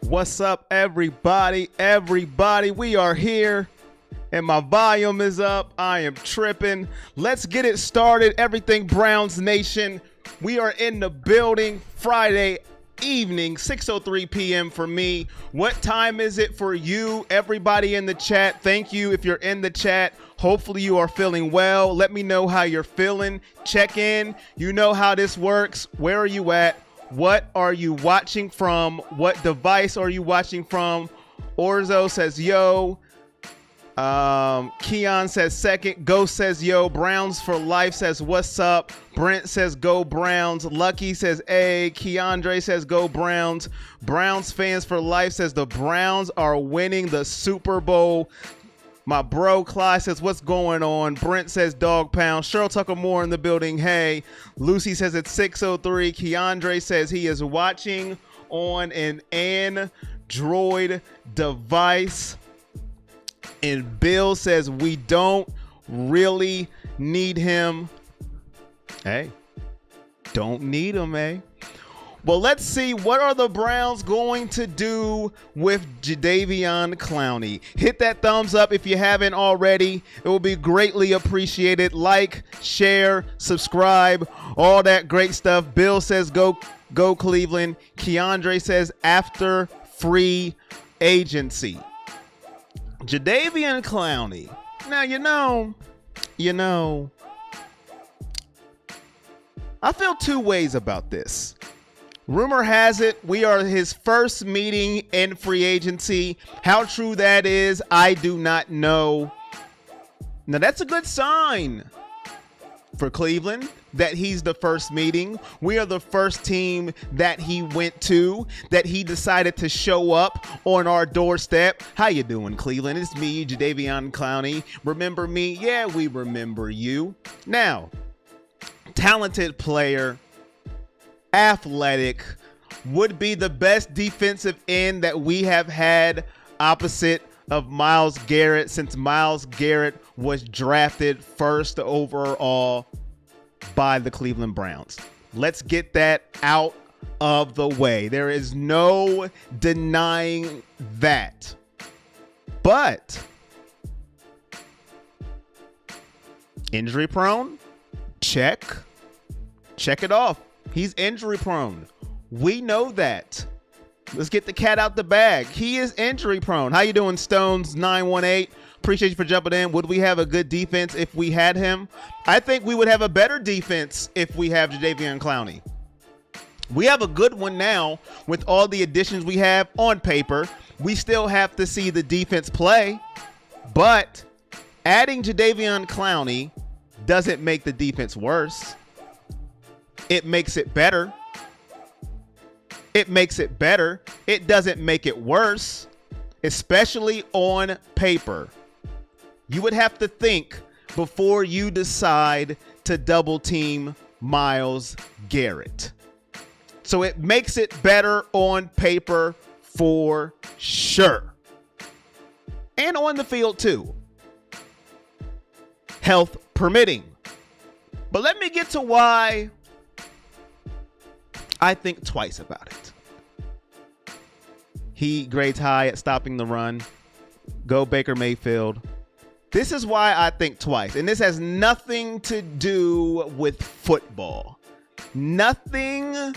What's up, everybody? We are here and my volume is up. I am tripping. Let's get it started. Everything Browns Nation. We are in the building Friday evening, 6:03 p.m. for me. What time is it for you? Everybody in the chat, thank you if you're in the chat. Hopefully you are feeling well. Let me know how you're feeling. Check in. You know how this works. Where are you at? What are you watching from? What device are you watching from? Orzo says yo. Keon says second. Ghost says yo. Browns for life says what's up. Brent says go Browns. Lucky says A. Keandre says go Browns. Browns fans for life says the Browns are winning the Super Bowl. My bro Clyde says what's going on. Brent says dog pound. Cheryl Tucker Moore in the building. Hey. Lucy says it's 6:03. Keandre says he is watching on an Android device. And Bill says we don't really need him. Hey, don't need him, eh? Well, let's see. What are the Browns going to do with Jadeveon Clowney? Hit that thumbs up if you haven't already. It will be greatly appreciated. Like, share, subscribe, all that great stuff. Bill says go Cleveland. Keandre says after free agency. Jadeveon Clowney. Now, you know, I feel two ways about this. Rumor has it we are his first meeting in free agency. How true that is, I do not know. Now, that's a good sign for Cleveland that he's the first meeting. We are the first team that he went to, that he decided to show up on our doorstep. How you doing, Cleveland? It's me, Jadeveon Clowney. Remember me? Yeah, we remember you. Now, talented player, athletic, would be the best defensive end that we have had opposite of Myles Garrett since Myles Garrett was drafted first overall by the Cleveland Browns. Let's get that out of the way. There is no denying that. But injury prone? Check it off. He's injury prone. We know that. Let's get the cat out the bag. He is injury prone. How you doing, Stones 918? Appreciate you for jumping in. Would we have a good defense if we had him? I think we would have a better defense if we have Jadeveon Clowney. We have a good one now with all the additions we have on paper. We still have to see the defense play, but adding Jadeveon Clowney doesn't make the defense worse. It makes it better. It makes it better. It doesn't make it worse, especially on paper. You would have to think before you decide to double team Myles Garrett. So it makes it better on paper for sure. And on the field too. Health permitting. But let me get to why I think twice about it. He grades high at stopping the run. Go Baker Mayfield. This is why I think twice. And this has nothing to do with football. Nothing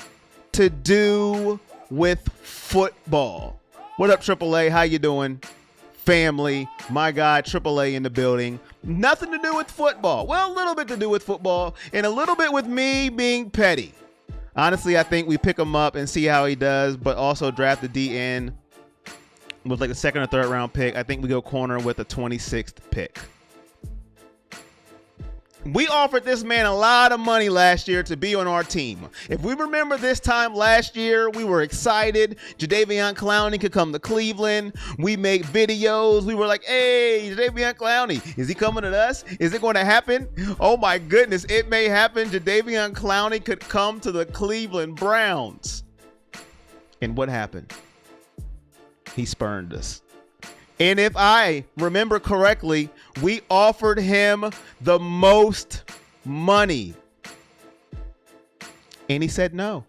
to do with football. What up, AAA? How you doing? Family, my guy, AAA in the building. Nothing to do with football. Well, a little bit to do with football and a little bit with me being petty. Honestly, I think we pick him up and see how he does, but also draft the DN with like a second or third round pick. I think we go corner with a 26th pick. We offered this man a lot of money last year to be on our team. If we remember this time last year, we were excited. Jadeveon Clowney could come to Cleveland. We made videos. We were like, hey, Jadeveon Clowney, is he coming to us? Is it going to happen? Oh my goodness, it may happen. Jadeveon Clowney could come to the Cleveland Browns. And what happened? He spurned us. And if I remember correctly, we offered him the most money. And he said no.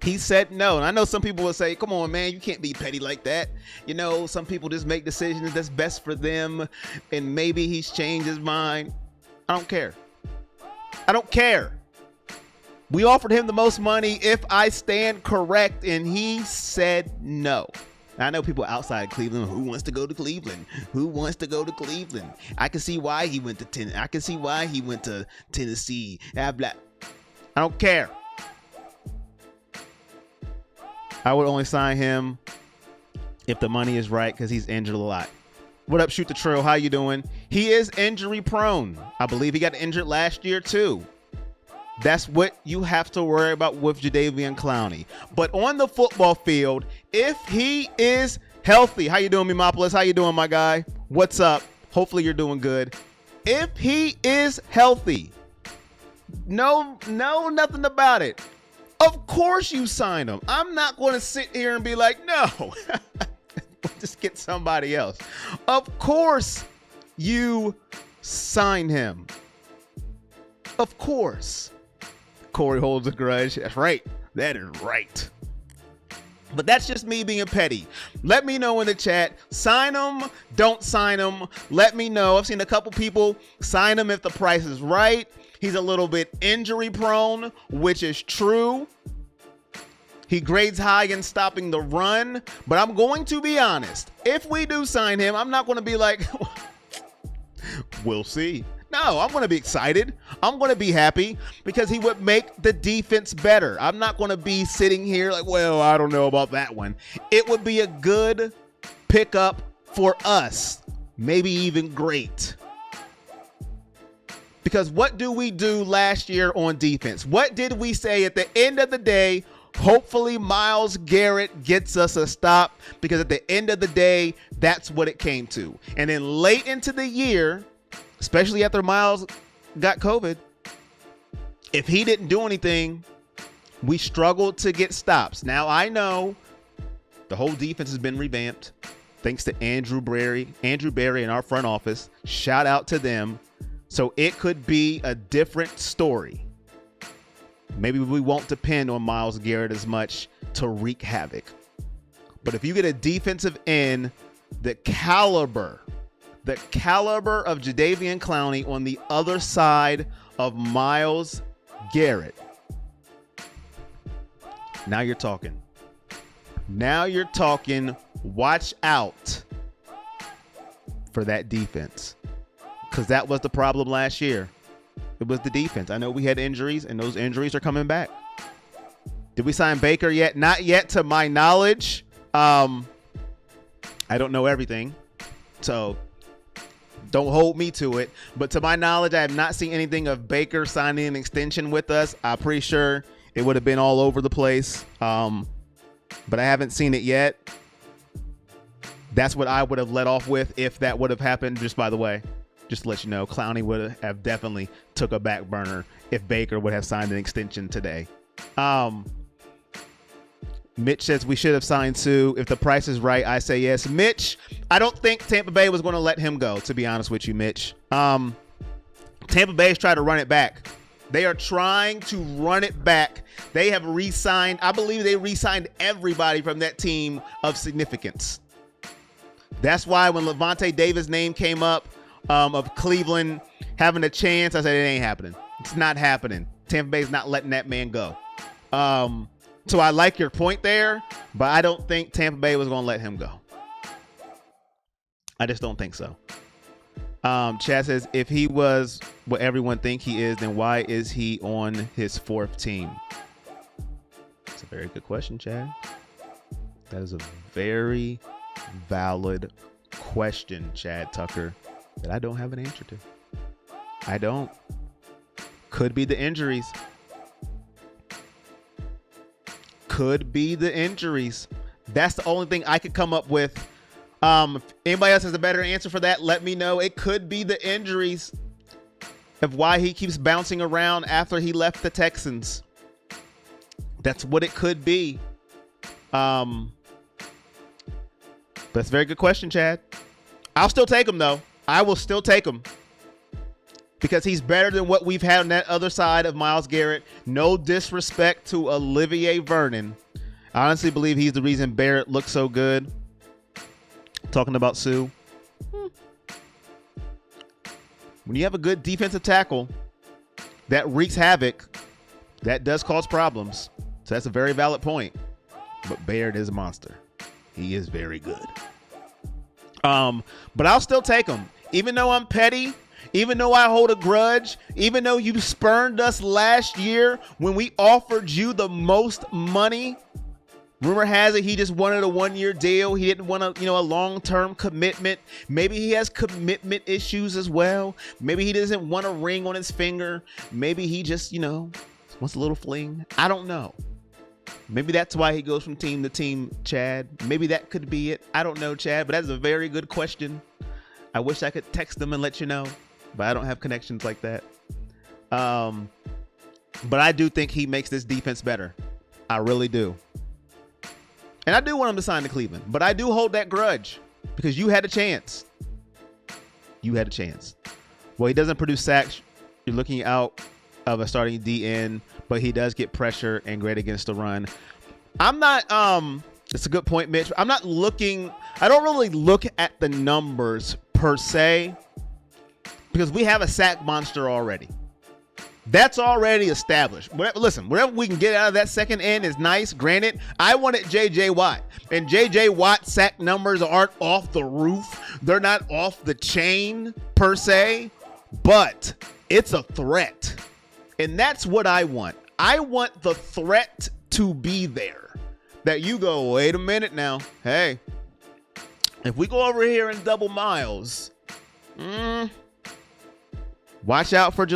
He said no. And I know some people will say, come on, man, you can't be petty like that. You know, some people just make decisions that's best for them. And maybe he's changed his mind. I don't care. I don't care. We offered him the most money, if I stand correct, and he said no. I know people outside Cleveland, who wants to go to Cleveland? Who wants to go to Cleveland? I can see why he went to Tennessee. I can see why he went to Tennessee. I don't care. I would only sign him if the money is right, because he's injured a lot. What up, Shoot the Trail? How you doing? He is injury prone. I believe he got injured last year too. That's what you have to worry about with Jadeveon Clowney. But on the football field, if he is healthy, how you doing, Mimopolis? How you doing, my guy? What's up? Hopefully you're doing good. If he is healthy, no, nothing about it. Of course you sign him. I'm not going to sit here and be like, no, just get somebody else. Of course you sign him. Of course. Corey holds a grudge. That's right. That is right. But that's just me being petty. Let me know in the chat. Sign him. Don't sign him. Let me know. I've seen a couple people sign him if the price is right. He's a little bit injury prone, which is true. He grades high in stopping the run. But I'm going to be honest. If we do sign him, I'm not going to be like, we'll see. No, I'm going to be excited. I'm going to be happy because he would make the defense better. I'm not going to be sitting here like, well, I don't know about that one. It would be a good pickup for us, maybe even great. Because what do we do last year on defense? What did we say at the end of the day? Hopefully Myles Garrett gets us a stop, because at the end of the day, that's what it came to. And then late into the year, especially after Myles got COVID, if he didn't do anything, we struggled to get stops. Now, I know the whole defense has been revamped thanks to Andrew Berry in our front office. Shout out to them. So it could be a different story. Maybe we won't depend on Myles Garrett as much to wreak havoc. But if you get a defensive end, the caliber of Jadeveon Clowney on the other side of Myles Garrett, now you're talking. Now you're talking. Watch out for that defense, because that was the problem last year. It was the defense. I know we had injuries, and those injuries are coming back. Did we sign Baker yet? Not yet, to my knowledge. I don't know everything, so don't hold me to it. But to my knowledge, I have not seen anything of Baker signing an extension with us. I'm pretty sure it would have been all over the place, but I haven't seen it yet. That's what I would have let off with if that would have happened. Just by the way, just to let you know, Clowney would have definitely took a back burner if Baker would have signed an extension today. Mitch says we should have signed Sue. If the price is right, I say yes. Mitch, I don't think Tampa Bay was going to let him go, to be honest with you, Mitch. Tampa Bay's trying to run it back. They are trying to run it back. They have re-signed. I believe they re-signed everybody from that team of significance. That's why when Levante Davis' name came up, of Cleveland having a chance, I said it ain't happening. It's not happening. Tampa Bay's not letting that man go. So I like your point there, but I don't think Tampa Bay was going to let him go. I just don't think so. Chad says, if he was what everyone think he is, then why is he on his fourth team? That's a very good question, Chad. That is a very valid question, Chad Tucker, that I don't have an answer to. I don't. Could be the injuries. Could be the injuries. That's the only thing I could come up with. If anybody else has a better answer for that, let me know. It could be the injuries of why he keeps bouncing around after he left the Texans. That's what it could be. That's a very good question, Chad. I'll still take him, though. I will still take him because he's better than what we've had on that other side of Myles Garrett. No disrespect to Olivier Vernon, I honestly believe he's the reason Barrett looks so good. Talking about Sue. When you have a good defensive tackle that wreaks havoc, that does cause problems. So that's a very valid point. But Barrett is a monster. He is very good. But I'll still take him. Even though I'm petty, even though I hold a grudge, even though you spurned us last year when we offered you the most money. Rumor has it he just wanted a one-year deal. He didn't want a long-term commitment. Maybe he has commitment issues as well. Maybe he doesn't want a ring on his finger. Maybe he just, wants a little fling. I don't know. Maybe that's why he goes from team to team, Chad. Maybe that could be it. I don't know, Chad, but that's a very good question. I wish I could text them and let you know, but I don't have connections like that. But I do think he makes this defense better. I really do. And I do want him to sign to Cleveland, but I do hold that grudge because you had a chance. You had a chance. Well, he doesn't produce sacks. You're looking out of a starting DN, but he does get pressure and great against the run. I'm not, it's a good point, Mitch. I don't really look at the numbers per se because we have a sack monster already. That's already established. Whatever we can get out of that second end is nice. Granted, I wanted J.J. Watt. And J.J. Watt sack numbers aren't off the roof. They're not off the chain, per se. But it's a threat. And that's what I want. I want the threat to be there. That you go, wait a minute now. Hey, if we go over here and double miles, watch out for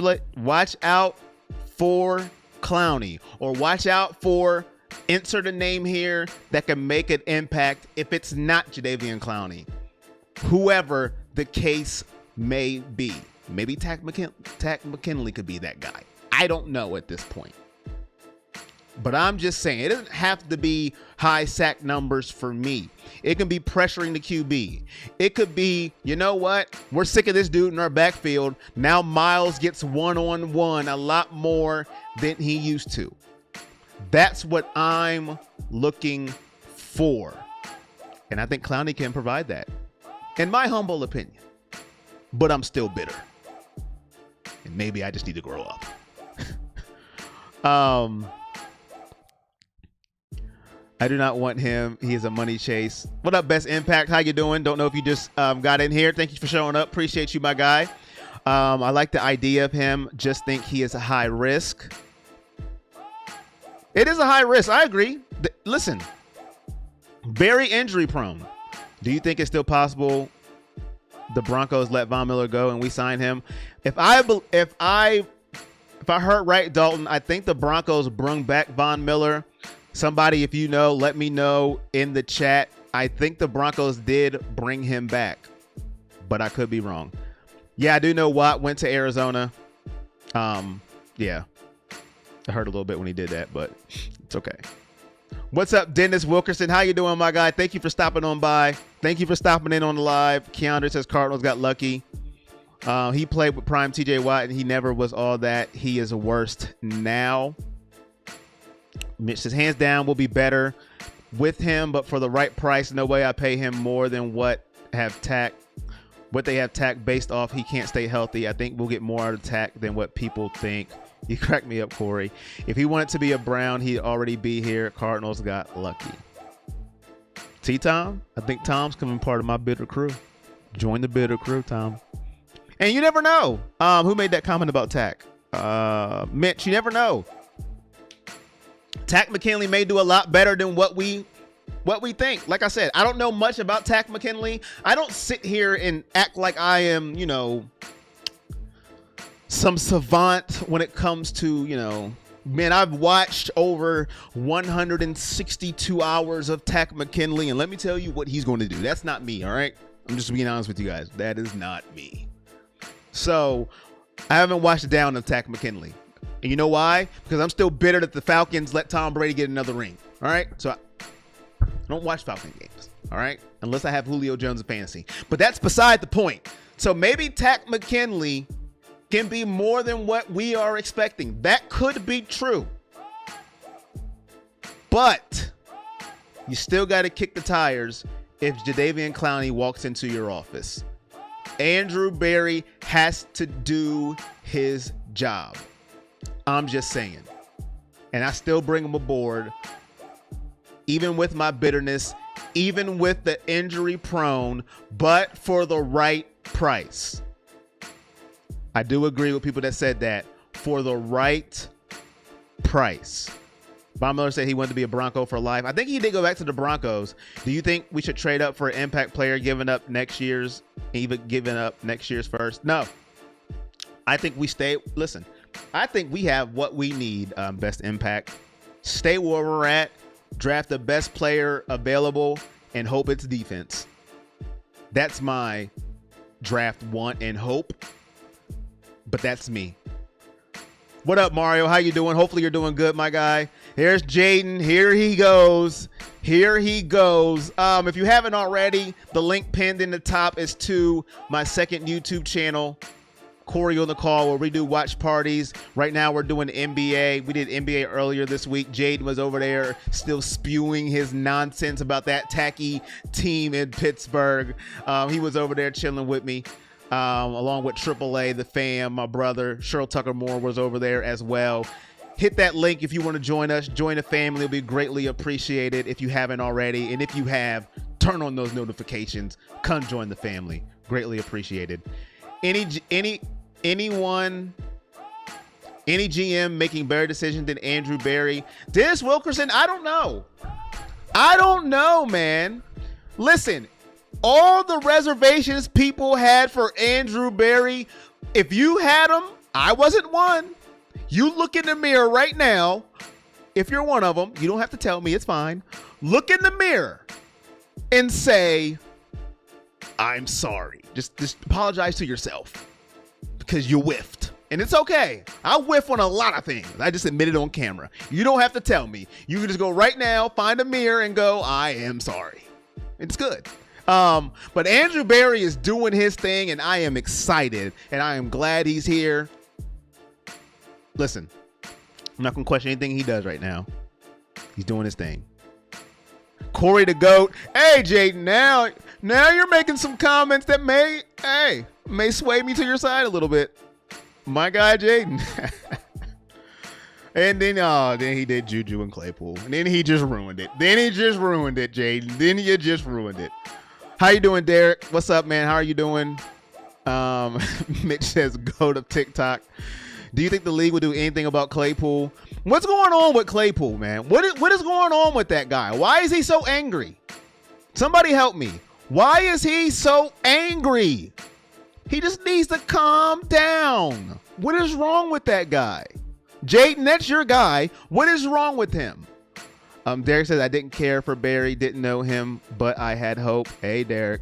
Clowney, or watch out for insert a name here that can make an impact if it's not Jadeveon Clowney. Whoever the case may be. Maybe Tack McKinley could be that guy. I don't know at this point. But I'm just saying, it doesn't have to be high sack numbers for me. It can be pressuring the QB. It could be, you know what? We're sick of this dude in our backfield. Now Miles gets one-on-one a lot more than he used to. That's what I'm looking for. And I think Clowney can provide that, in my humble opinion. But I'm still bitter. And maybe I just need to grow up. I do not want him. He is a money chase. What up, Best Impact? How you doing? Don't know if you just got in here. Thank you for showing up. Appreciate you, my guy. I like the idea of him. Just think he is a high risk. It is a high risk. I agree. Listen, very injury prone. Do you think it's still possible the Broncos let Von Miller go and we sign him? If I heard right, Dalton, I think the Broncos brung back Von Miller. Somebody, if you know, let me know in the chat. I think the Broncos did bring him back, but I could be wrong. Yeah, I do know Watt went to Arizona. Yeah, I heard a little bit when he did that, but it's okay. What's up, Dennis Wilkerson? How you doing, my guy? Thank you for stopping on by. Thank you for stopping in on the live. Keandre says Cardinals got lucky. He played with prime TJ Watt, and he never was all that. He is worst now. Mitch says, hands down, will be better with him, but for the right price, no way I pay him more than what they have tack based off he can't stay healthy. I think we'll get more out of tack than what people think. You cracked me up, Corey. If he wanted to be a Brown, he'd already be here. Cardinals got lucky. T-Tom? I think Tom's coming part of my bitter crew. Join the bitter crew, Tom. And you never know. Who made that comment about tack? Mitch, you never know. Tack McKinley may do a lot better than what we think. Like I said, I don't know much about Tack McKinley. I don't sit here and act like I am, some savant when it comes to, man, I've watched over 162 hours of Tack McKinley, and let me tell you what he's going to do. That's not me, all right? I'm just being honest with you guys. That is not me. So I haven't watched down of Tack McKinley. And you know why? Because I'm still bitter that the Falcons let Tom Brady get another ring. All right? So I don't watch Falcon games. All right? Unless I have Julio Jones in fantasy. But that's beside the point. So maybe Tack McKinley can be more than what we are expecting. That could be true. But You still got to kick the tires if Jadeveon Clowney walks into your office. Andrew Berry has to do his job. I'm just saying. And I still bring him aboard, even with my bitterness, even with the injury prone, but for the right price. I do agree with people that said that, for the right price. Bob Miller said he wanted to be a Bronco for life. I think he did go back to the Broncos. Do you think we should trade up for an impact player, giving up next year's first? No. I think we stay. Listen, I think we have what we need, best impact. Stay where we're at, draft the best player available, and hope it's defense. That's my draft want and hope. But that's me. What up, Mario? How you doing? Hopefully you're doing good, my guy. Here's Jaden. Here he goes. Here he goes. If you haven't already, the link pinned in the top is to my second YouTube channel, Corey on the Call, where we do watch parties. Right now we're doing NBA. We did NBA earlier this week. Jaden was over there still spewing his nonsense about that tacky team in Pittsburgh. He was over there chilling with me. Along with AAA, the fam, my brother, Cheryl Tucker Moore was over there as well. Hit that link if you want to join us. Join the family. It'll be greatly appreciated if you haven't already. And if you have, turn on those notifications. Come join the family. Greatly appreciated. Any GM making better decisions than Andrew Berry? Dennis Wilkerson? I don't know, man. Listen. All the reservations people had for Andrew Berry, if you had them, I wasn't one. You look in the mirror right now. If you're one of them, you don't have to tell me. It's fine. Look in the mirror and say, I'm sorry. Just apologize to yourself because you whiffed. And it's okay. I whiff on a lot of things. I just admit it on camera. You don't have to tell me. You can just go right now, find a mirror and go, I am sorry. It's good. But Andrew Berry is doing his thing, and I am excited, and I am glad he's here. Listen, I'm not going to question anything he does right now. He's doing his thing. Corey the GOAT. Hey, Jaden, now you're making some comments that may sway me to your side a little bit. My guy, Jaden. And then he did Juju and Claypool, and then he just ruined it. Jaden. Then you just ruined it. How you doing, Derek? What's up, man? How are you doing? Mitch says, go to TikTok. Do you think the league will do anything about Claypool? What's going on with Claypool, man? What is going on with that guy? Why is he so angry? Somebody help me. Why is he so angry? He just needs to calm down. What is wrong with that guy? Jaden, that's your guy. What is wrong with him? Derek says, I didn't care for Berry, didn't know him, but I had hope. Hey, Derek,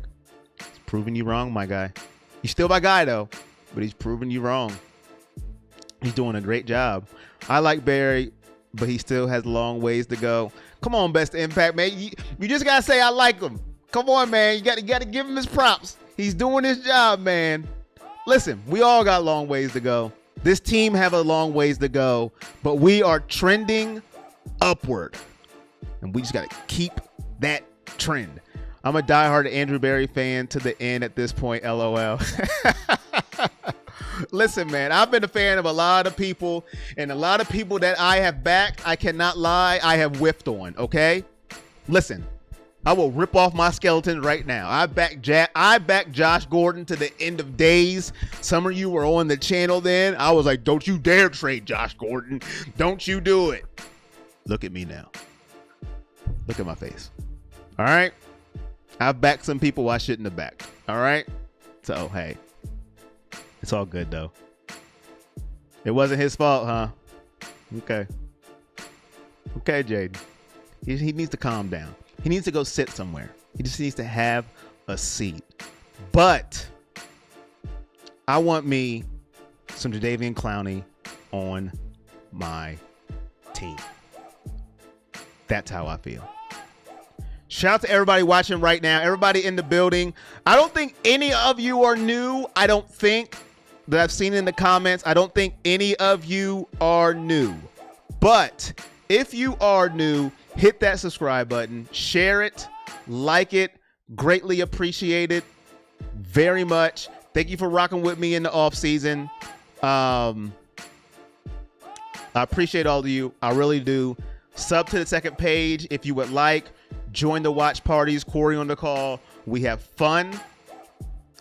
he's proving you wrong, my guy. He's still my guy, though, but he's proving you wrong. He's doing a great job. I like Berry, but he still has long ways to go. Come on, best impact, man. You just got to say I like him. Come on, man. You got to give him his props. He's doing his job, man. Listen, we all got long ways to go. This team have a long ways to go, but we are trending upward. And we just got to keep that trend. I'm a diehard Andrew Berry fan to the end at this point, LOL. Listen, man, I've been a fan of a lot of people, and a lot of people that I have backed, I cannot lie, I have whiffed on, okay? Listen, I will rip off my skeleton right now. I backed Josh Gordon to the end of days. Some of you were on the channel then. I was like, don't you dare trade Josh Gordon. Don't you do it. Look at me now. Look at my face. All right. I've backed some people I shouldn't have backed. All right. So, hey, it's all good, though. It wasn't his fault, huh? Okay. Okay, Jaden. He needs to calm down. He needs to go sit somewhere. He just needs to have a seat. But I want me some Jadeveon Clowney on my team. That's how I feel. Shout out to everybody watching right now, everybody in the building. I don't think any of you are new. I don't think that I've seen in the comments. I don't think any of you are new. But if you are new, hit that subscribe button, share it, like it, greatly appreciate it very much. Thank you for rocking with me in the off season. I appreciate all of you. I really do. Sub to the second page if you would like. Join the watch parties. Corey on the call. We have fun.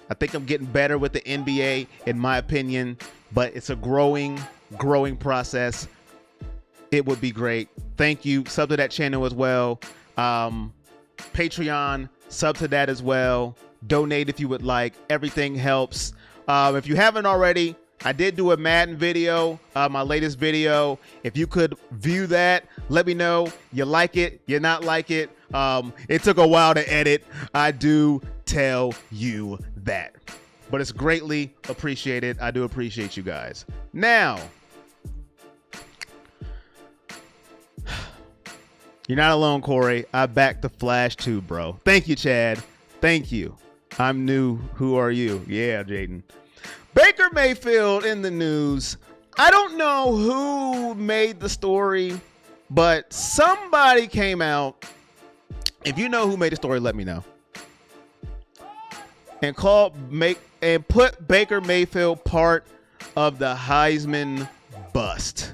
I think I'm getting better with the NBA, in my opinion, but it's a growing process. It would be great. Thank you. Sub to that channel as well. Patreon, sub to that as well. Donate if you would like. Everything helps. If you haven't already, I did do a Madden video, my latest video. If you could view that, let me know. You like it, you not like it. It took a while to edit. I do tell you that. But it's greatly appreciated. I do appreciate you guys. Now, you're not alone, Corey. I backed the Flash too, bro. Thank you, Chad. Thank you. I'm new. Who are you? Yeah, Jaden. Baker Mayfield in the news. I don't know who made the story, but somebody came out. If you know who made the story, let me know. And put Baker Mayfield part of the Heisman bust.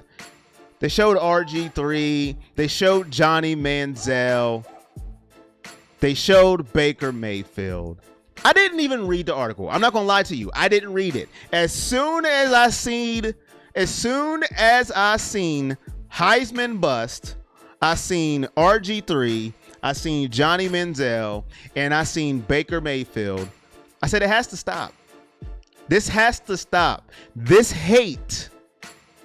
They showed RG3. They showed Johnny Manziel. They showed Baker Mayfield. I didn't even read the article. I'm not gonna lie to you. I didn't read it. As soon as I seen Heisman bust, I seen RG3, I seen Johnny Manziel, and I seen Baker Mayfield. I said it has to stop. This has to stop. This hate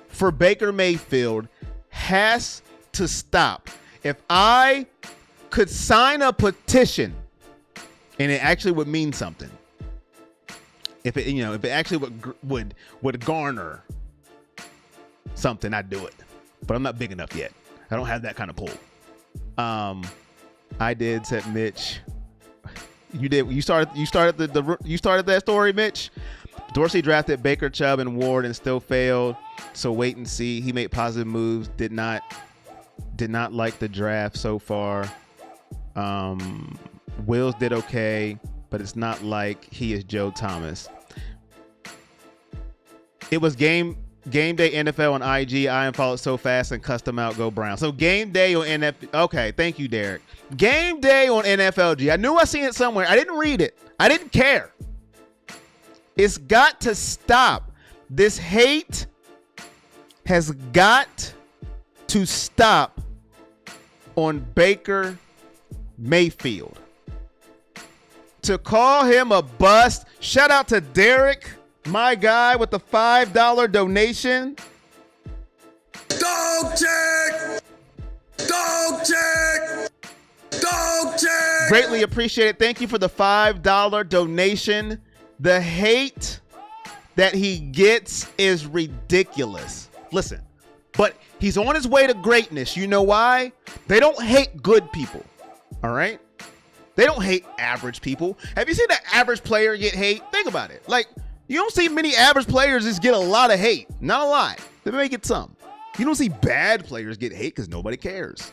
for Baker Mayfield has to stop. If I could sign a petition, and it actually would mean something, if it actually would garner something, I'd do it. But I'm not big enough yet. I don't have that kind of pull. I did, said Mitch. You did. You started that story, Mitch. Dorsey drafted Baker, Chubb, and Ward and still failed. So wait and see. He made positive moves. Did not like the draft so far. Wills did okay, but it's not like he is Joe Thomas. It was game day NFL on IG. I unfollowed so fast and custom out Go Brown. So game day on NFL. Okay, thank you, Derek. Game day on NFLG. I knew I seen it somewhere. I didn't read it. I didn't care. It's got to stop. This hate has got to stop on Baker Mayfield. To call him a bust. Shout out to Derek, my guy, with the $5 donation. Dog check! Dog check! Dog check! Greatly appreciate it. Thank you for the $5 donation. The hate that he gets is ridiculous. Listen, but he's on his way to greatness. You know why? They don't hate good people. All right? They don't hate average people. Have you seen an average player get hate? Think about it. Like, you don't see many average players just get a lot of hate. Not a lot. They may get some. You don't see bad players get hate because nobody cares.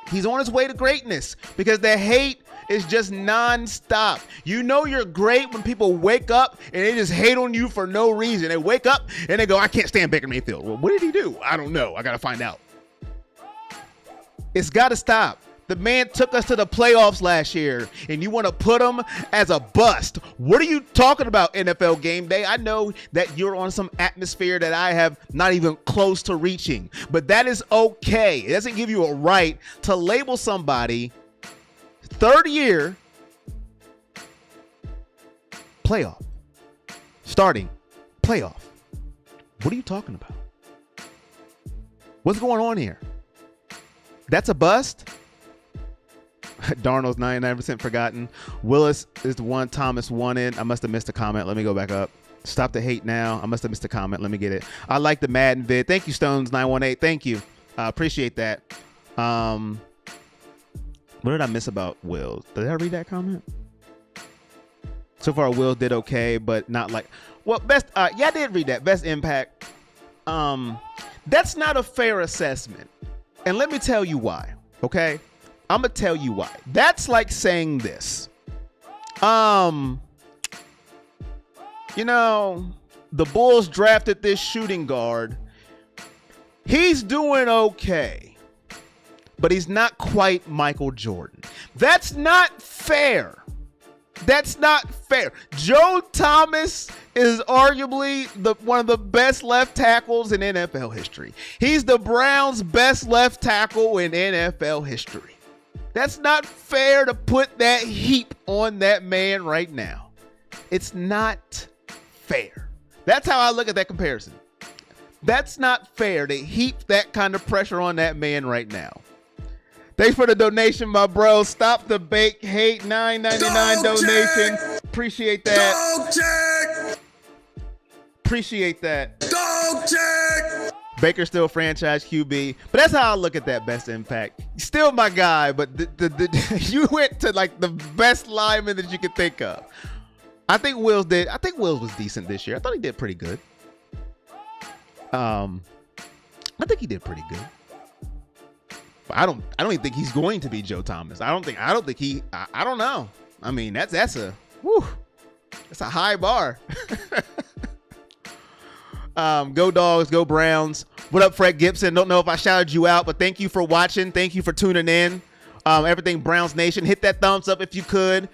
He's on his way to greatness because the hate is just nonstop. You know you're great when people wake up and they just hate on you for no reason. They wake up and they go, I can't stand Baker Mayfield. Well, what did he do? I don't know. I got to find out. It's got to stop. The man took us to the playoffs last year, and you want to put him as a bust. What are you talking about, NFL Game Day? I know that you're on some atmosphere that I have not even close to reaching, but that is okay. It doesn't give you a right to label somebody third year playoff, starting playoff. What are you talking about? What's going on here? That's a bust? Darnold's 99% forgotten. Willis is the one Thomas wanted. I must have missed a comment. Let me go back up. Stop the hate now. I must have missed a comment. Let me get it. I like the Madden vid. Thank you, Stones918. Thank you. I appreciate that. What did I miss about Wills? Did I read that comment? So far, Wills did okay, but not like... Well, best... yeah, I did read that. Best impact. That's not a fair assessment. And let me tell you why. Okay? I'm going to tell you why. That's like saying this. The Bulls drafted this shooting guard. He's doing okay, but he's not quite Michael Jordan. That's not fair. That's not fair. Joe Thomas is arguably one of the best left tackles in NFL history. He's the Browns' best left tackle in NFL history. That's not fair to put that heap on that man right now. It's not fair. That's how I look at that comparison. That's not fair to heap that kind of pressure on that man right now. Thanks for the donation, my bro. Stop the bake hate $9.99 donation. Appreciate that. Dog check. Appreciate that. Dog check. Baker's still franchise QB, but that's how I look at that best impact. Still my guy, but you went to like the best lineman that you could think of. I think Wills was decent this year. I thought he did pretty good. I think he did pretty good. But I don't even think he's going to be Joe Thomas. I don't know. I mean, that's a high bar. Go Dogs, go Browns. What up, Fred Gibson? Don't know if I shouted you out, but thank you for watching. Thank you for tuning in. Everything Browns Nation, hit that thumbs up if you could.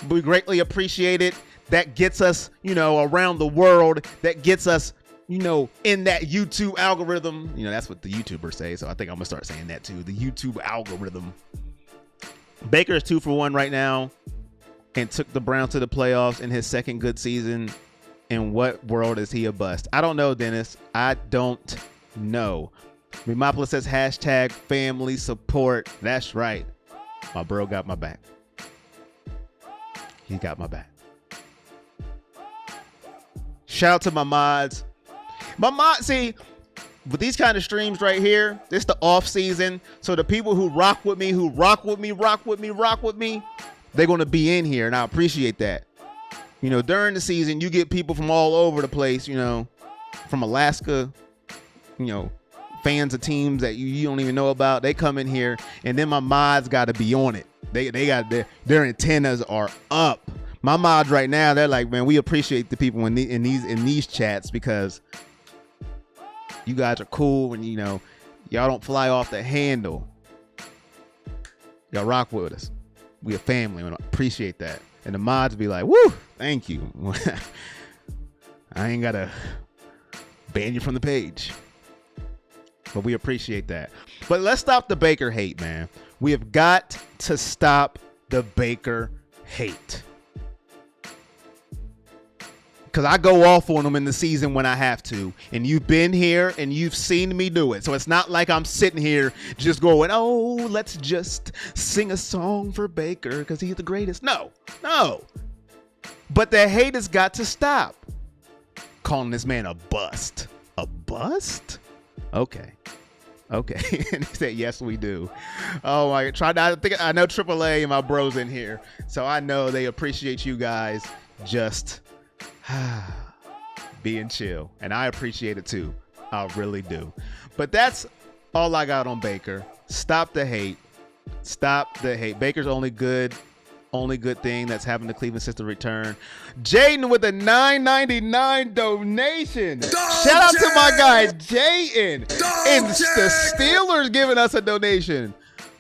We greatly appreciate it. That gets us, around the world. That gets us, in that YouTube algorithm. That's what the YouTubers say. So I think I'm going to start saying that too. The YouTube algorithm. Baker is 2 for 1 right now and took the Browns to the playoffs in his second good season. In what world is he a bust? I don't know, Dennis. I don't know. Remopolis says hashtag family support. That's right. My bro got my back. He got my back. Shout out to my mods. See, with these kind of streams right here, this the off season. So the people who rock with me, they're going to be in here. And I appreciate that. During the season, you get people from all over the place, from Alaska, fans of teams that you don't even know about. They come in here, and then my mods got to be on it. They got their antennas are up. My mods right now, they're like, man, we appreciate the people in these chats because you guys are cool and y'all don't fly off the handle. Y'all rock with us. We a family. We appreciate that. And the mods be like, woo, thank you. I ain't gotta ban you from the page. But we appreciate that. But let's stop the Baker hate, man. We have got to stop the Baker hate. Because I go off on them in the season when I have to. And you've been here and you've seen me do it. So it's not like I'm sitting here just going, oh, let's just sing a song for Baker because he's the greatest. No. But the hate has got to stop. Calling this man a bust. A bust? Okay. And he said, yes, we do. Oh, I know AAA and my bros in here. So I know they appreciate you guys just being chill. And I appreciate it too. I really do. But that's all I got on Baker. Stop the hate. Baker's only good thing that's having the Cleveland system return. Jaden with a $9.99 donation. Shout out to my guy Jaden. And the Steelers giving us a donation.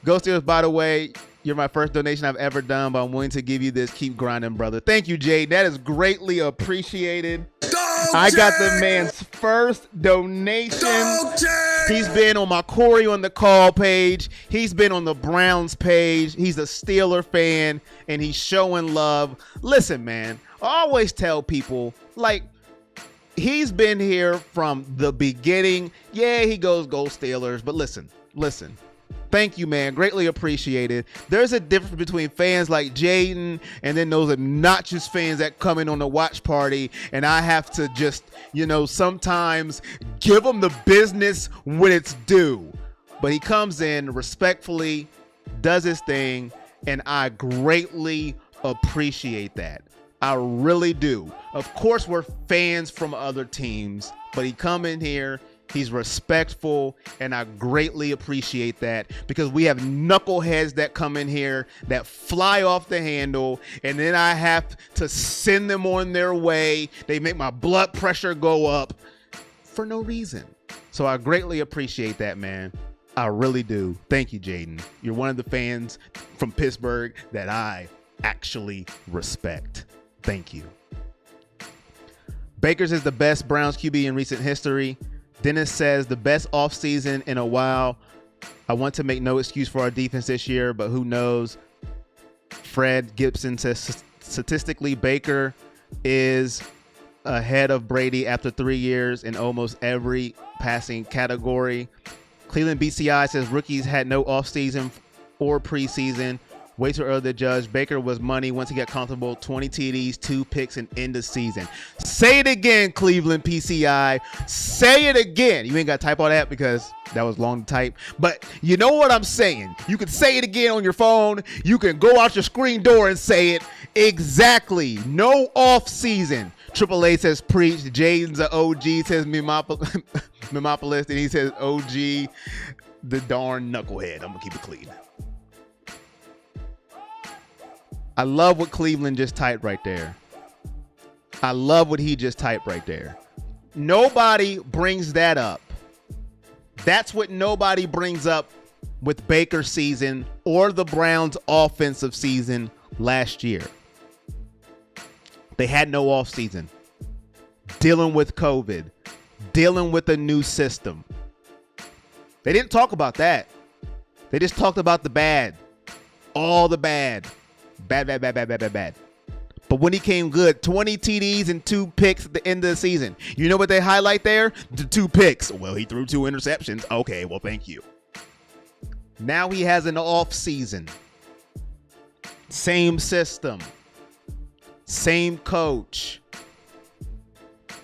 Go Steelers, by the way. You're my first donation I've ever done, but I'm willing to give you this. Keep grinding, brother. Thank you, Jade. That is greatly appreciated. I got the man's first donation. He's been on my Corey on the Call page. He's been on the Browns page. He's a Steeler fan, and he's showing love. Listen, man, I always tell people, like, he's been here from the beginning. Yeah, he goes Go Steelers, but listen. Thank you, man. Greatly appreciated. There's a difference between fans like Jaden and then those obnoxious fans that come in on the watch party, and I have to just, sometimes give them the business when it's due. But he comes in respectfully, does his thing, and I greatly appreciate that. I really do. Of course, we're fans from other teams, but he come in here, He's respectful, and I greatly appreciate that, because we have knuckleheads that come in here that fly off the handle, and then I have to send them on their way. They make my blood pressure go up for no reason. So I greatly appreciate that, man. I really do. Thank you, Jaden. You're one of the fans from Pittsburgh that I actually respect. Thank you. Baker's is the best Browns QB in recent history. Dennis says the best offseason in a while. I want to make no excuse for our defense this year, but who knows? Fred Gibson says statistically Baker is ahead of Brady after 3 years in almost every passing category. Cleveland BCI says rookies had no offseason or preseason. Way too early to judge. Baker was money once he got comfortable. 20 TDs, 2 picks, and end of season. Say it again, Cleveland PCI. Say it again. You ain't got to type all that because that was long to type. But you know what I'm saying. You can say it again on your phone. You can go out your screen door and say it. Exactly. No off season. AAA says preach. Jaden's an OG, says Mimopolis. And he says OG, the darn knucklehead. I'm going to keep it clean. I love what Cleveland just typed right there. I love what he just typed right there. Nobody brings that up. That's what nobody brings up with Baker's season or the Browns' offensive season last year. They had no offseason. Dealing with COVID. Dealing with a new system. They didn't talk about that. They just talked about the bad. All the bad. Bad. But when he came good, 20 TDs and 2 picks at the end of the season. You know what they highlight there? The 2 picks. Well, he threw 2 interceptions. Okay, well, thank you. Now he has an off season. Same system. Same coach.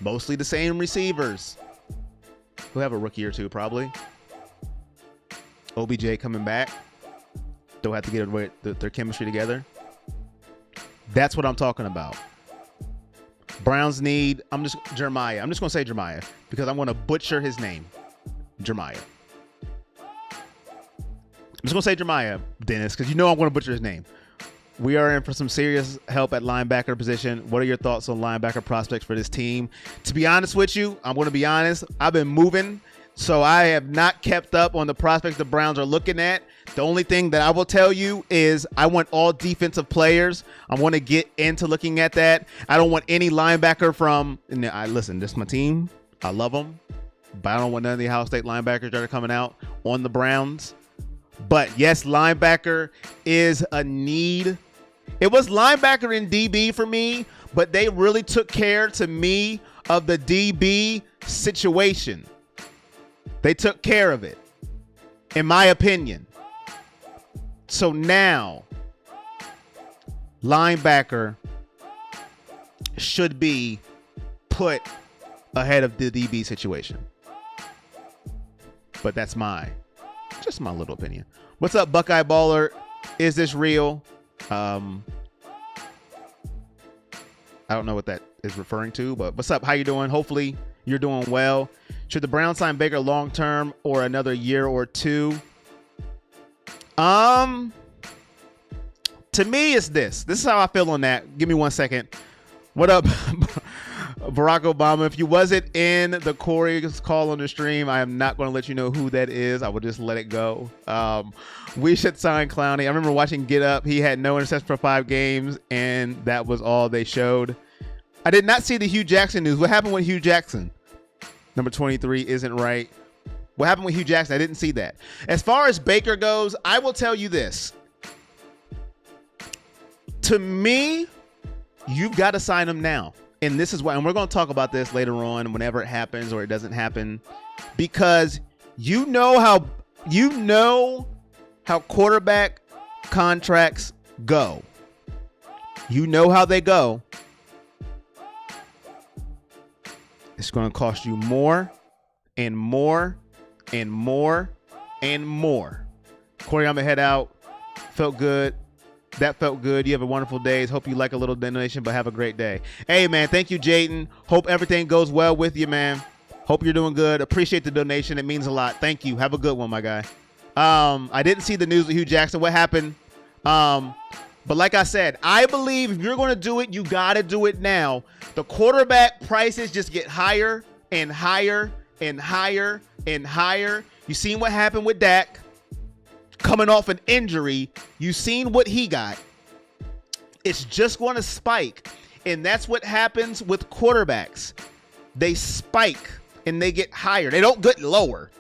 Mostly the same receivers. We'll have a rookie or two, probably. OBJ coming back. They'll have to get their chemistry together. That's what I'm talking about. Browns need, Jeremiah. I'm just going to say Jeremiah because I'm going to butcher his name. Jeremiah. I'm just going to say Jeremiah, Dennis, because you know I'm going to butcher his name. We are in for some serious help at linebacker position. What are your thoughts on linebacker prospects for this team? To be honest with you, I'm going to be honest. I've been moving, so I have not kept up on the prospects the Browns are looking at. The only thing that I will tell you is I want all defensive players. I want to get into looking at that. I don't want any linebacker from, and listen, this is my team. I love them, but I don't want none of the Ohio State linebackers that are coming out on the Browns. But yes, linebacker is a need. It was linebacker and DB for me, but they really took care to me of the DB situation. They took care of it, in my opinion. So now, linebacker should be put ahead of the DB situation. But that's just my little opinion. What's up, Buckeye Baller? Is this real? I don't know what that is referring to, but what's up? How you doing? Hopefully you're doing well. Should the Browns sign Baker long-term or another year or two? To me, it's this. This is how I feel on that. Give me 1 second. What up, Barack Obama? If you wasn't in the Corey's call on the stream, I am not going to let you know who that is. I will just let it go. We should sign Clowney. I remember watching Get Up. He had no interceptions for 5 games, and that was all they showed. I did not see the Hugh Jackson news. What happened with Hugh Jackson? Number 23 isn't right. What happened with Hugh Jackson? I didn't see that. As far as Baker goes, I will tell you this. To me, you've got to sign him now. And this is why, and we're going to talk about this later on whenever it happens or it doesn't happen, because you know how quarterback contracts go. You know how they go. It's going to cost you more and more and more and more. Corey, I'm going to head out. Felt good. That felt good. You have a wonderful day. Hope you like a little donation, but have a great day. Hey, man, thank you, Jaden. Hope everything goes well with you, man. Hope you're doing good. Appreciate the donation. It means a lot. Thank you. Have a good one, my guy. I didn't see the news with Hugh Jackson. What happened? But like I said, I believe if you're going to do it, you got to do it now. The quarterback prices just get higher and higher and higher and higher. You seen what happened with Dak coming off an injury. You seen what he got. It's just going to spike. And that's what happens with quarterbacks. They spike and they get higher. They don't get lower.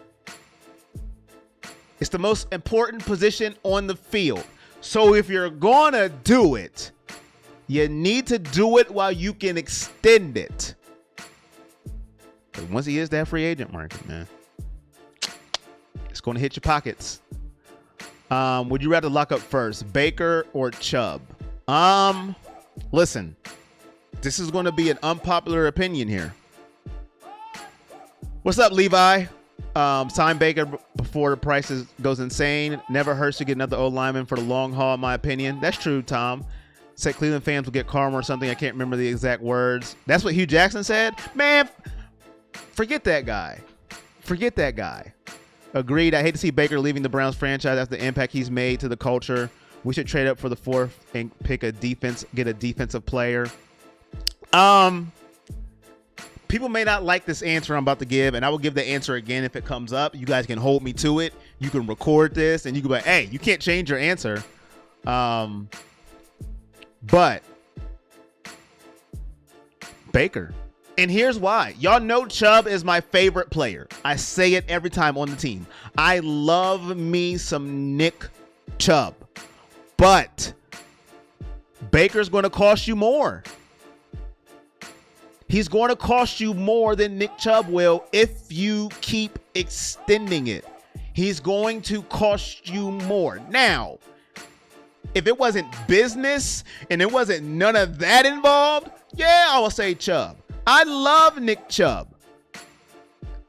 It's the most important position on the field. So if you're going to do it, you need to do it while you can extend it. But once he is that free agent market, man, it's going to hit your pockets. Would you rather lock up first, Baker or Chubb? Listen, this is going to be an unpopular opinion here. What's up, Levi? Sign Baker before the price goes insane. Never hurts to get another old lineman for the long haul, in my opinion. That's true, Tom. Said Cleveland fans will get karma or something. I can't remember the exact words. That's what Hugh Jackson said? Man, forget that guy. Forget that guy. Agreed. I hate to see Baker leaving the Browns franchise after the impact he's made to the culture. We should trade up for the fourth and pick a defense, get a defensive player. People may not like this answer I'm about to give, and I will give the answer again if it comes up. You guys can hold me to it. You can record this, and you can be like, hey, you can't change your answer. But Baker. And here's why. Y'all know Chubb is my favorite player. I say it every time on the team. I love me some Nick Chubb. But Baker's going to cost you more. He's going to cost you more than Nick Chubb will if you keep extending it. He's going to cost you more. Now, if it wasn't business and there wasn't none of that involved, yeah, I will say Chubb. I love Nick Chubb.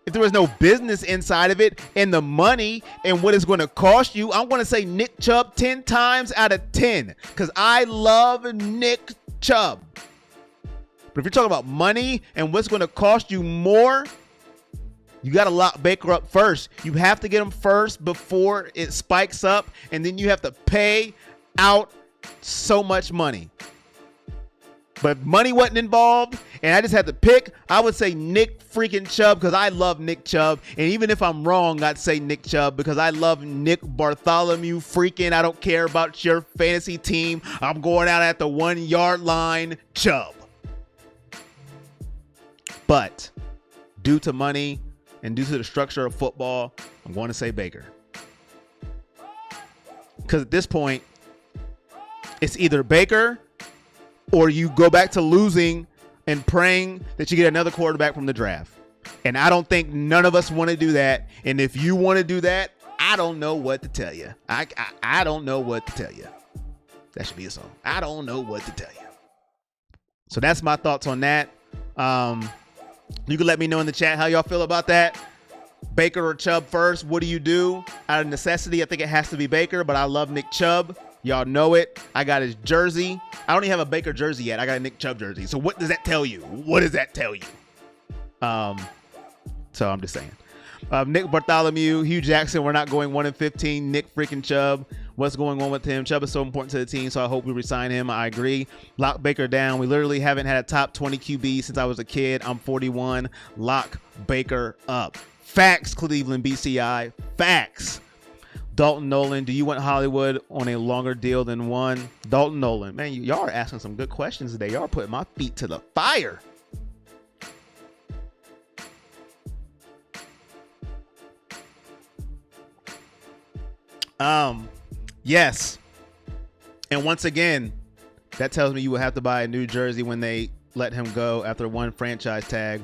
If there was no business inside of it and the money and what it's going to cost you, I'm going to say Nick Chubb 10 times out of 10 because I love Nick Chubb. But if you're talking about money and what's going to cost you more, you got to lock Baker up first. You have to get him first before it spikes up, and then you have to pay out so much money. But if money wasn't involved and I just had to pick, I would say Nick freaking Chubb because I love Nick Chubb. And even if I'm wrong, I'd say Nick Chubb because I love Nick Bartholomew freaking. I don't care about your fantasy team. I'm going out at the 1 yard line, Chubb. But due to money and due to the structure of football, I'm going to say Baker. Because at this point, it's either Baker or you go back to losing and praying that you get another quarterback from the draft. And I don't think none of us want to do that. And if you want to do that, I don't know what to tell you. I don't know what to tell you. That should be a song. I don't know what to tell you. So that's my thoughts on that. You can let me know in the chat how y'all feel about that. Baker or Chubb first. What do you do? Out of necessity, I think it has to be Baker, but I love Nick Chubb. Y'all know it. I got his jersey. I don't even have a Baker jersey yet. I got a Nick Chubb jersey. So what does that tell you? What does that tell you? So I'm just saying. Nick Bartholomew, Hugh Jackson, we're not going 1-15. Nick freaking Chubb. What's going on with him? Chubb is so important to the team, so I hope we resign him. I agree. Lock Baker down. We literally haven't had a top 20 QB since I was a kid. I'm 41. Lock Baker up. Facts, Cleveland BCI. Facts. Dalton Nolan, do you want Hollywood on a longer deal than one? Dalton Nolan. Man, y'all are asking some good questions today. Y'all are putting my feet to the fire. Yes. And once again, that tells me you will have to buy a new jersey when they let him go after one franchise tag.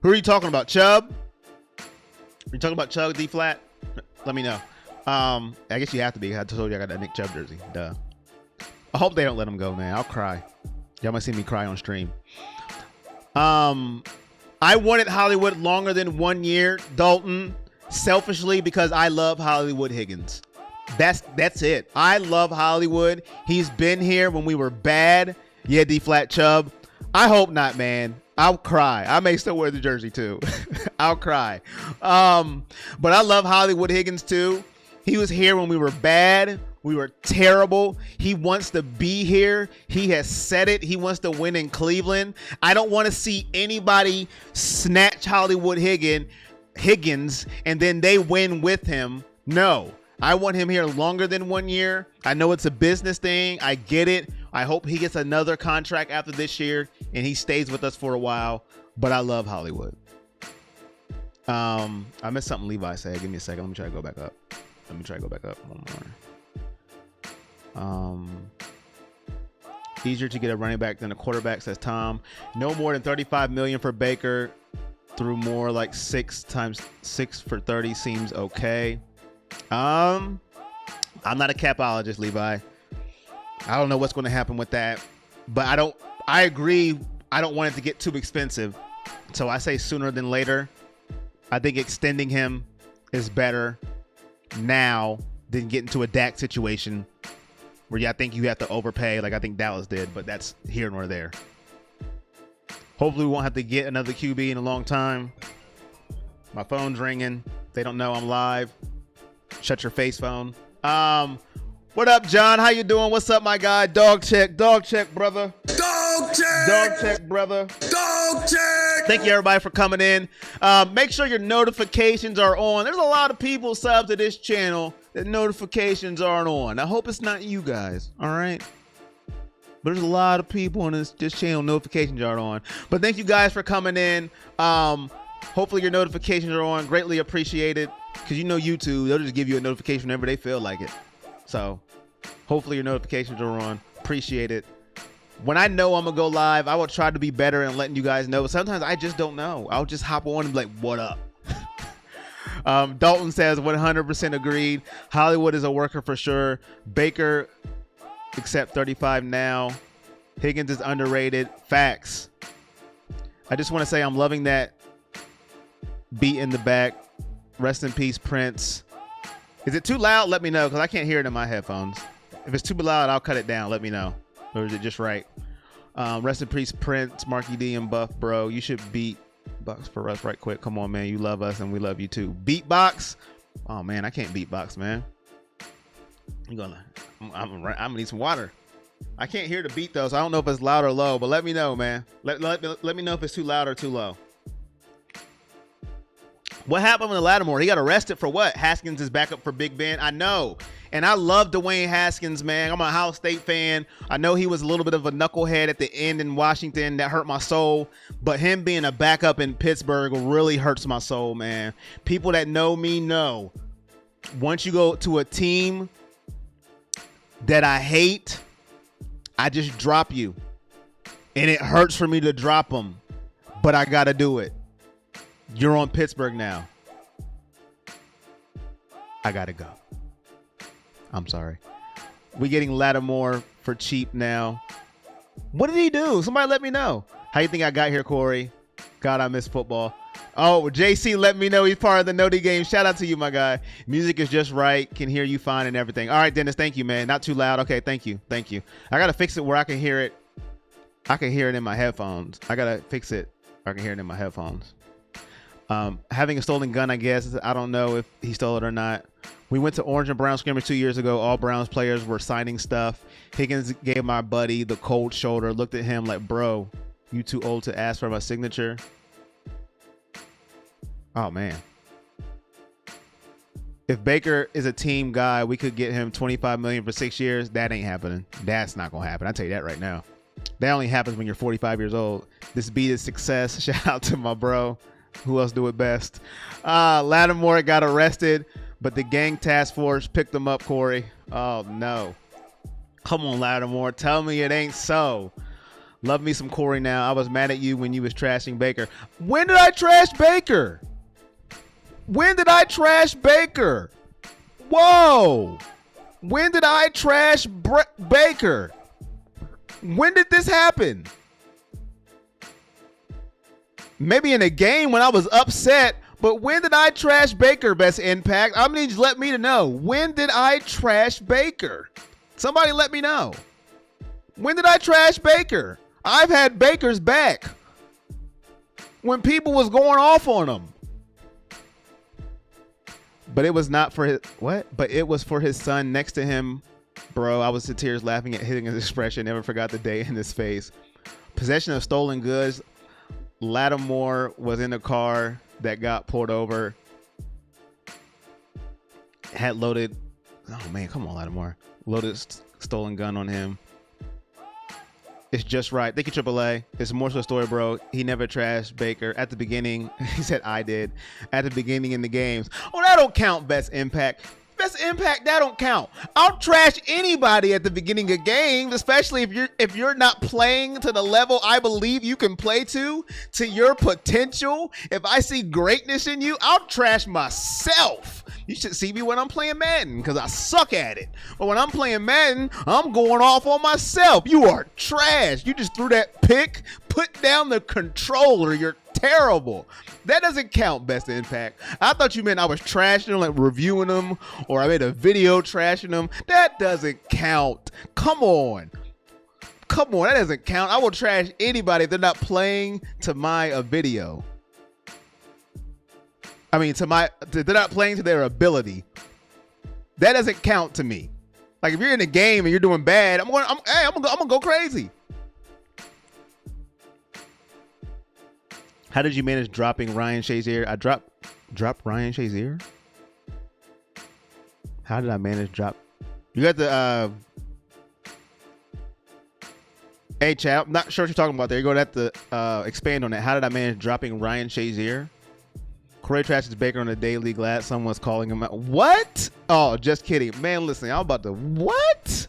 Who are you talking about? Chubb? Are you talking about Chubb, D-Flat? Let me know. I guess you have to be. I told you I got that Nick Chubb jersey. Duh. I hope they don't let him go, man. I'll cry. Y'all might see me cry on stream. I wanted Hollywood longer than 1 year, Dalton, selfishly because I love Hollywood Higgins. That's it. I love Hollywood. He's been here when we were bad. Yeah, D-Flat Chubb. I hope not, man. I'll cry. I may still wear the jersey too. I'll cry. But I love Hollywood Higgins too. He was here when we were bad. We were terrible. He wants to be here. He has said it. He wants to win in Cleveland. I don't want to see anybody snatch Hollywood Higgins and then they win with him. No, I want him here longer than 1 year. I know it's a business thing. I get it. I hope he gets another contract after this year and he stays with us for a while. But I love Hollywood. I missed something Levi said. Give me a second. Let me try to go back up. One more. Easier to get a running back than a quarterback, says Tom. No more than $35 million for Baker. Through more like 6 times 6 for 30 seems okay. I'm not a capologist, Levi. I don't know what's going to happen with that, but I agree. I don't want it to get too expensive. So I say sooner than later. I think extending him is better now than getting to a Dak situation where I think you have to overpay like I think Dallas did, but that's here nor there. Hopefully we won't have to get another QB in a long time. My phone's ringing. They don't know I'm live. Shut your face, phone. What up, John? How you doing? What's up, my guy? Dog check, brother. Dog check. Dog check, brother. Dog check. Thank you, everybody, for coming in. Make sure your notifications are on. There's a lot of people sub to this channel that notifications aren't on. I hope it's not you guys, all right? But there's a lot of people on this channel notifications aren't on. But thank you guys for coming in. Hopefully your notifications are on. Greatly appreciated. Because you know YouTube, they'll just give you a notification whenever they feel like it. So hopefully your notifications are on. Appreciate it. When I know I'm going to go live, I will try to be better and letting you guys know. Sometimes I just don't know. I'll just hop on and be like, what up? Dalton says 100% agreed. Hollywood is a worker for sure. Baker, except 35 now. Higgins is underrated. Facts. I just want to say I'm loving that beat in the back. Rest in peace, Prince. Is it too loud? Let me know, because I can't hear it in my headphones. If it's too loud, I'll cut it down. Let me know. Or is it just right? Rest in peace, Prince, Marky D, and Buff, bro. You should beatbox for us right quick. Come on, man. You love us, and we love you, too. Beatbox? Oh, man, I can't beatbox, man. I'm gonna need some water. I can't hear the beat, though, so I don't know if it's loud or low, but let me know, man. Let me know if it's too loud or too low. What happened with Lattimore? He got arrested for what? Haskins is back up for Big Ben. I know. And I love Dwayne Haskins, man. I'm a Ohio State fan. I know he was a little bit of a knucklehead at the end in Washington. That hurt my soul. But him being a backup in Pittsburgh really hurts my soul, man. People that know me know. Once you go to a team that I hate, I just drop you. And it hurts for me to drop them. But I got to do it. You're on Pittsburgh now. I gotta go. I'm sorry. We getting Lattimore for cheap now. What did he do? Somebody let me know. How you think I got here, Corey? God, I miss football. Oh, JC let me know he's part of the Noti game. Shout out to you, my guy. Music is just right. Can hear you fine and everything. All right, Dennis. Thank you, man. Not too loud. Okay, thank you. Thank you. I gotta fix it where I can hear it. I can hear it in my headphones. I gotta fix it. I can hear it in my headphones. Having a stolen gun, I guess. I don't know if he stole it or not. We went to Orange and Brown scrimmage 2 years ago. All Browns players were signing stuff. Higgins gave my buddy the cold shoulder, looked at him like, bro, you too old to ask for my signature. Oh, man. If Baker is a team guy, we could get him $25 million for 6 years. That ain't happening. That's not going to happen. I'll tell you that right now. That only happens when you're 45 years old. This beat is success. Shout out to my bro. Who else do it best? Lattimore got arrested, but the gang task force picked him up, Corey. Oh, no. Come on, Lattimore. Tell me it ain't so. Love me some Corey now. I was mad at you when you was trashing Baker. When did I trash Baker? When did I trash Baker? Whoa. When did I trash Baker? When did this happen? Maybe in a game when I was upset, but when did I trash Baker, Best Impact? I mean, just let me know. When did I trash Baker? Somebody let me know. When did I trash Baker? I've had Baker's back. when people was going off on him. But it was not for his what? But it was for his son next to him, bro. I was in tears laughing at hitting his expression. Never forgot the day in his face. Possession of stolen goods. Lattimore was in the car that got pulled over. Had loaded. Oh man, come on, Lattimore. Loaded stolen gun on him. It's just right. Thank you, AAA. It's more so a story, bro. He never trashed Baker at the beginning. He said I did at the beginning in the games. Oh, that don't count. Best impact. Best impact, that don't count. I'll trash anybody at the beginning of games, especially if you're not playing to the level I believe you can play to your potential. If I see greatness in you, I'll trash myself. You should see me when I'm playing Madden because I suck at it. But when I'm playing Madden, I'm going off on myself. You are trash. You just threw that pick. Put down the controller. You're terrible. That doesn't count, best impact. I thought you meant I was trashing them, like reviewing them, or I made a video trashing them. That doesn't count. Come on. Come on, that doesn't count. I will trash anybody if they're not playing to my video. I mean, they're not playing to their ability. That doesn't count to me. Like if you're in a game and you're doing bad, I'm gonna go crazy. How did you manage dropping Ryan Shazier? I dropped Ryan Shazier. How did I manage drop? You got the hey chat. I'm not sure what you're talking about there. You're gonna have to expand on that. How did I manage dropping Ryan Shazier? Corey trashes Baker on the daily. Glad someone's calling him out. What? Oh, just kidding, man. Listen, I'm about to what?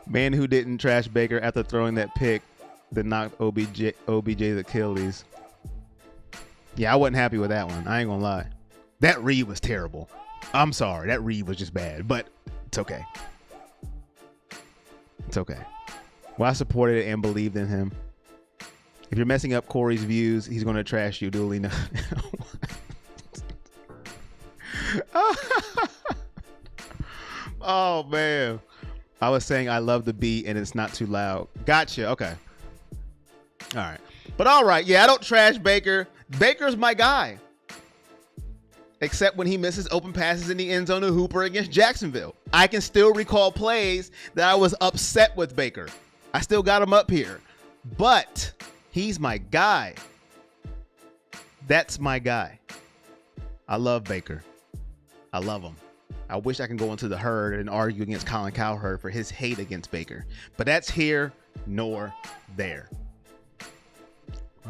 Man who didn't trash Baker after throwing that pick that knocked OBJ's Achilles. Yeah, I wasn't happy with that one. I ain't gonna lie. That read was terrible. I'm sorry. That read was just bad, but it's okay. It's okay. Well, I supported it and believed in him. If you're messing up Corey's views, he's going to trash you, duly no. Oh, man. I was saying I love the beat and it's not too loud. Gotcha. Okay. All right. But all right. Yeah, I don't trash Baker. Baker's my guy. Except when he misses open passes in the end zone to Hooper against Jacksonville. I can still recall plays that I was upset with Baker. I still got him up here. But he's my guy. That's my guy. I love Baker. I love him. I wish I can go into the herd and argue against Colin Cowherd for his hate against Baker. But that's here nor there.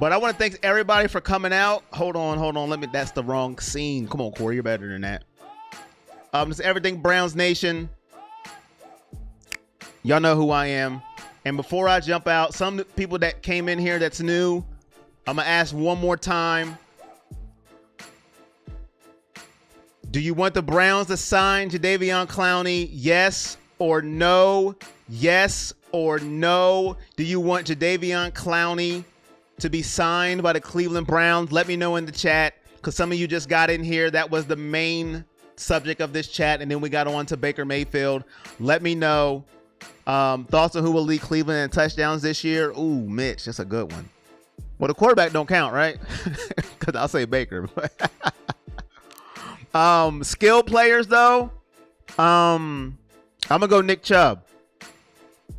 But I want to thank everybody for coming out. Hold on. That's the wrong scene. Come on, Corey. You're better than that. This is Everything Browns Nation. Y'all know who I am. And before I jump out, some people that came in here that's new, I'm going to ask one more time. Do you want the Browns to sign Jadeveon Clowney? Yes or no? Yes or no? Do you want Jadeveon Clowney to be signed by the Cleveland Browns? Let me know in the chat, because some of you just got in here. That was the main subject of this chat, and then we got on to Baker Mayfield. Let me know. Thoughts on who will lead Cleveland in touchdowns this year? Ooh, Mitch, that's a good one. Well, the quarterback don't count, right? Because I'll say Baker. Skill players, though, I'm going to go Nick Chubb.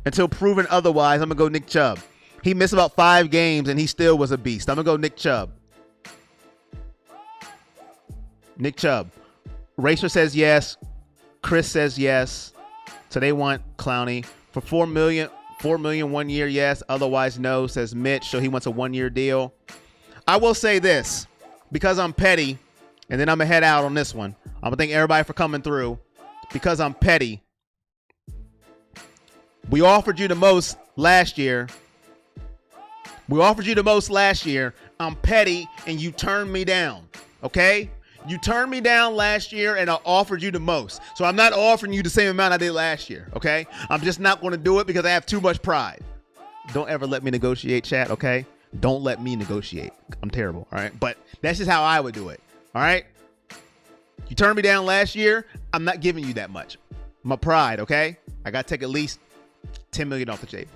Until proven otherwise, I'm going to go Nick Chubb. He missed about 5 games, and he still was a beast. I'm going to go Nick Chubb. Nick Chubb. Racer says yes. Chris says yes. So they want Clowney for $4 million 1 year, yes. Otherwise, no, says Mitch. So he wants a 1-year deal. I will say this, because I'm petty, and then I'm going to head out on this one. I'm going to thank everybody for coming through. Because I'm petty, we offered you the most last year. I'm petty, and you turned me down, okay? You turned me down last year, and I offered you the most. So I'm not offering you the same amount I did last year, okay? I'm just not going to do it because I have too much pride. Don't ever let me negotiate, chat, okay? Don't let me negotiate. I'm terrible, all right? But that's just how I would do it, all right? You turned me down last year. I'm not giving you that much. My pride, okay? I got to take at least $10 million off the table.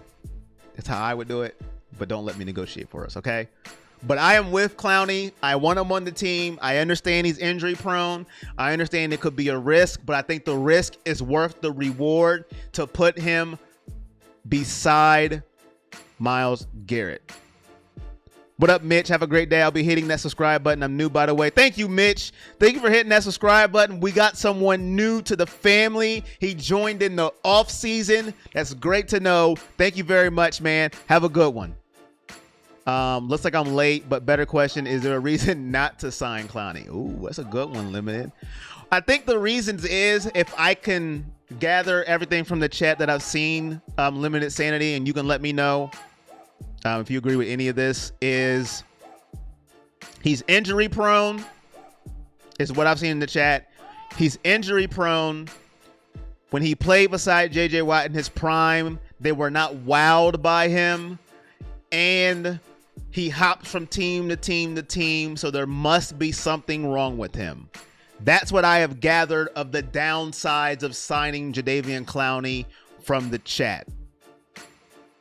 It's how I would do it, but don't let me negotiate for us, okay? But I am with Clowney. I want him on the team. I understand he's injury prone. I understand it could be a risk, but I think the risk is worth the reward to put him beside Myles Garrett. What up, Mitch? Have a great day. I'll be hitting that subscribe button. I'm new, by the way. Thank you, Mitch. Thank you for hitting that subscribe button. We got someone new to the family. He joined in the off season. That's great to know. Thank you very much, man. Have a good one. Looks like I'm late, but better question. Is there a reason not to sign Clowney? Ooh, that's a good one, Limited. I think the reasons is, if I can gather everything from the chat that I've seen, Limited Sanity, and you can let me know if you agree with any of this, is he's injury prone, is what I've seen in the chat. He's injury prone. When he played beside JJ Watt in his prime, they were not wowed by him. And he hops from team to team to team, so there must be something wrong with him. That's what I have gathered of the downsides of signing Jadeveon Clowney from the chat.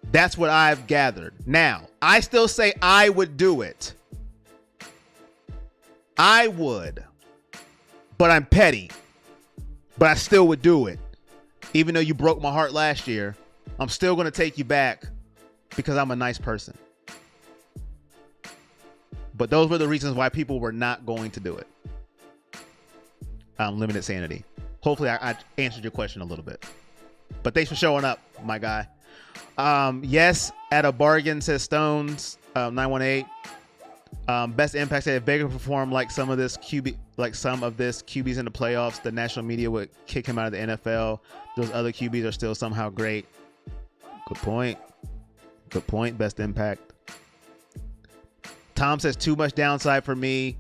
That's what I've gathered. Now, I still say I would do it. I would. But I'm petty. But I still would do it. Even though you broke my heart last year, I'm still going to take you back because I'm a nice person. But those were the reasons why people were not going to do it. Limited Sanity. Hopefully I answered your question a little bit. But thanks for showing up, my guy. Yes, at a bargain, says Stones 918. Best impact said if Baker performed like some of this QBs in the playoffs, the national media would kick him out of the NFL. Those other QBs are still somehow great. Good point. Good point. Best impact. Tom says too much downside for me.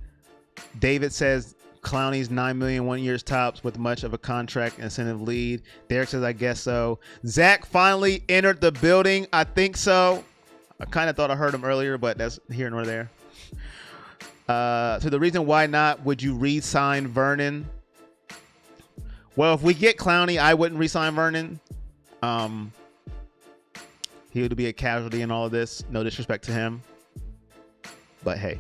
David says Clowney's $9 million 1 year's tops with much of a contract incentive lead. Derek says I guess so. Zach finally entered the building. I think so. I kind of thought I heard him earlier, but that's here nor there. So the reason why not would you re-sign Vernon? Well, if we get Clowney, I wouldn't re-sign Vernon. He would be a casualty in all of this. No disrespect to him. But hey.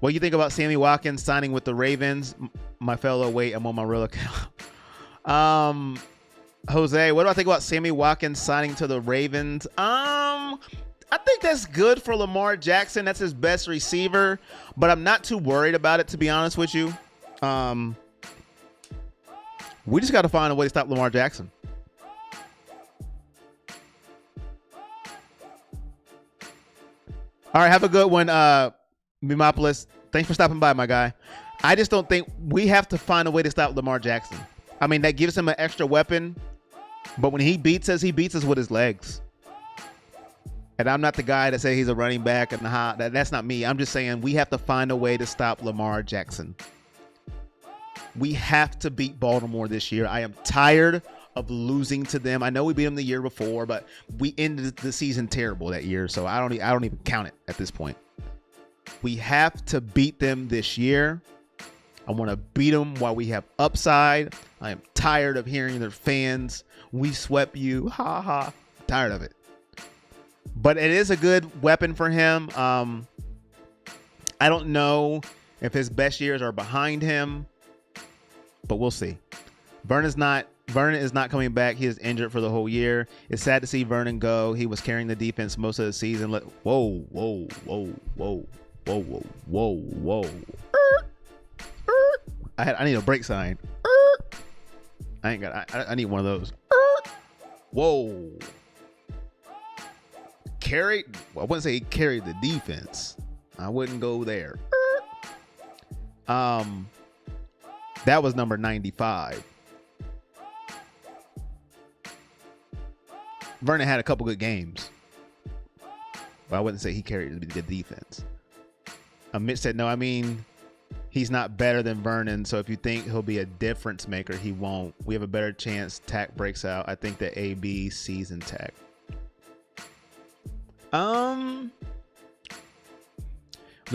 What do you think about Sammy Watkins signing with the Ravens? My fellow, wait, I'm on my real account. Jose, what do I think about Sammy Watkins signing to the Ravens? I think that's good for Lamar Jackson. That's his best receiver, but I'm not too worried about it, to be honest with you. We just got to find a way to stop Lamar Jackson. All right, have a good one, Mimopolis. Thanks for stopping by, my guy. I just don't think we have to find a way to stop Lamar Jackson. I mean, that gives him an extra weapon, but when he beats us with his legs. And I'm not the guy that say he's a running back and that's not me. I'm just saying we have to find a way to stop Lamar Jackson. We have to beat Baltimore this year. I am tired of losing to them. I know we beat them the year before, but we ended the season terrible that year, so I don't even count it at this point. We have to beat them this year. I want to beat them while we have upside. I am tired of hearing their fans, we swept you, ha ha. Tired of it. But it is a good weapon for him. I don't know if his best years are behind him, but we'll see. Vernon is not coming back. He is injured for the whole year. It's sad to see Vernon go. He was carrying the defense most of the season. Whoa. I need a break sign. I need one of those. Whoa. Carried? Well, I wouldn't say he carried the defense. I wouldn't go there. That was number 95. Vernon had a couple good games, but I wouldn't say he carried the defense. Mitch said, no, I mean, he's not better than Vernon, so if you think he'll be a difference maker, he won't. We have a better chance Tack breaks out. I think that AB season Tack. The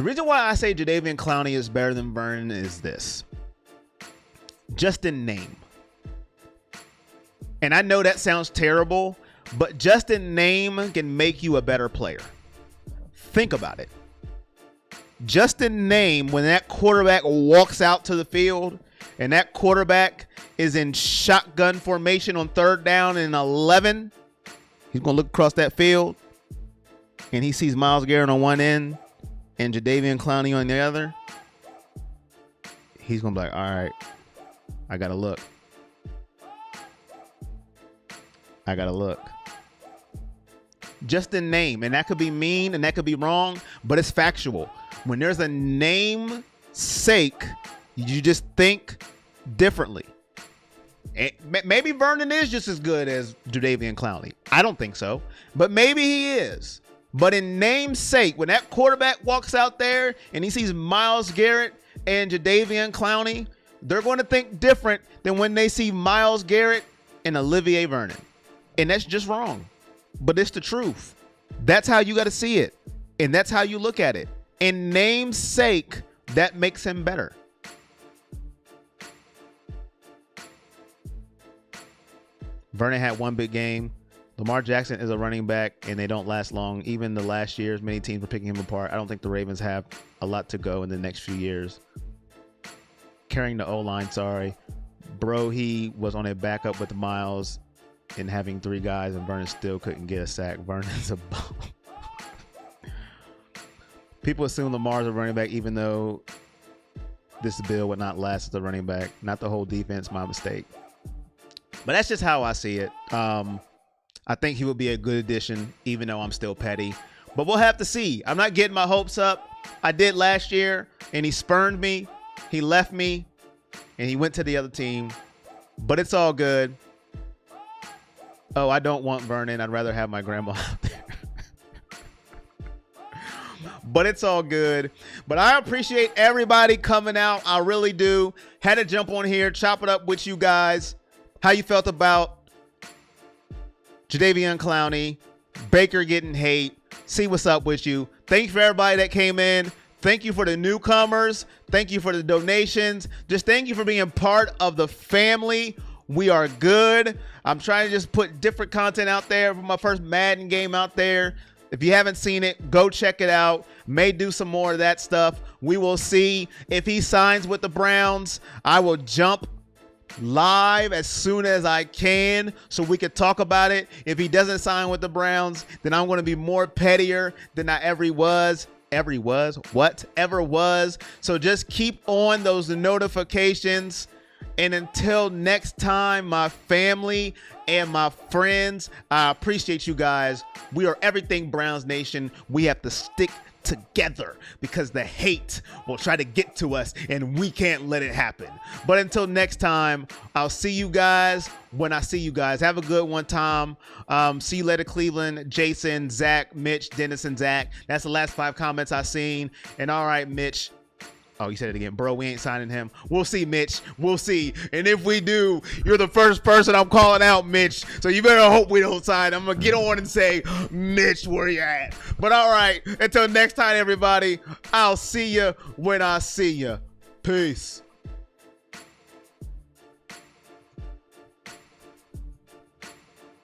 reason why I say Jadeveon Clowney is better than Vernon is this. Just in name. And I know that sounds terrible, but just in name can make you a better player. Think about it. Just in name, when that quarterback walks out to the field and that quarterback is in shotgun formation on 3rd down and 11, he's going to look across that field and he sees Myles Garrett on one end and Jadeveon Clowney on the other. He's going to be like, all right, I got to look. I got to look. Just in name. And that could be mean and that could be wrong, but it's factual. When there's a name sake, you just think differently. And maybe Vernon is just as good as Jadeveon Clowney. I don't think so, but maybe he is. But in name's sake, when that quarterback walks out there and he sees Myles Garrett and Jadeveon Clowney, they're going to think different than when they see Myles Garrett and Olivier Vernon. And that's just wrong. But it's the truth. That's how you got to see it. And that's how you look at it. In name's sake, that makes him better. Vernon had one big game. Lamar Jackson is a running back, and they don't last long. Even the last years, many teams were picking him apart. I don't think the Ravens have a lot to go in the next few years. Carrying the O-line, sorry. Bro, he was on a backup with Myles and having 3 guys, and Vernon still couldn't get a sack. Vernon's a bum. People assume Lamar's a running back, even though this bill would not last as a running back. Not the whole defense, my mistake. But that's just how I see it. I think he would be a good addition, even though I'm still petty. But we'll have to see. I'm not getting my hopes up. I did last year, and he spurned me. He left me, and he went to the other team. But it's all good. Oh, I don't want Vernon. I'd rather have my grandma out there. But it's all good. But I appreciate everybody coming out. I really do. Had to jump on here, chop it up with you guys. How you felt about Jadeveon Clowney, Baker getting hate. See what's up with you. Thank you for everybody that came in. Thank you for the newcomers. Thank you for the donations. Just thank you for being part of the family. We are good. I'm trying to just put different content out there. For my first Madden game out there. If you haven't seen it, go check it out. May do some more of that stuff. We will see. If he signs with the Browns, I will jump live as soon as I can so we could talk about it. If he doesn't sign with the Browns, then I'm going to be more pettier than I ever was. So just keep on those notifications. And until next time, my family and my friends, I appreciate you guys. We are everything Browns Nation. We have to stick together because the hate will try to get to us and we can't let it happen. But until next time, I'll see you guys when I see you guys. Have a good one, Tom. See you later, Cleveland, Jason, Zach, Mitch, Dennis, and Zach. That's the last 5 comments I've seen. And all right, Mitch. Oh, you said it again. Bro, we ain't signing him. We'll see, Mitch. We'll see. And if we do, you're the first person I'm calling out, Mitch. So you better hope we don't sign. I'm going to get on and say, Mitch, where you at? But all right, until next time, everybody, I'll see you when I see you. Peace.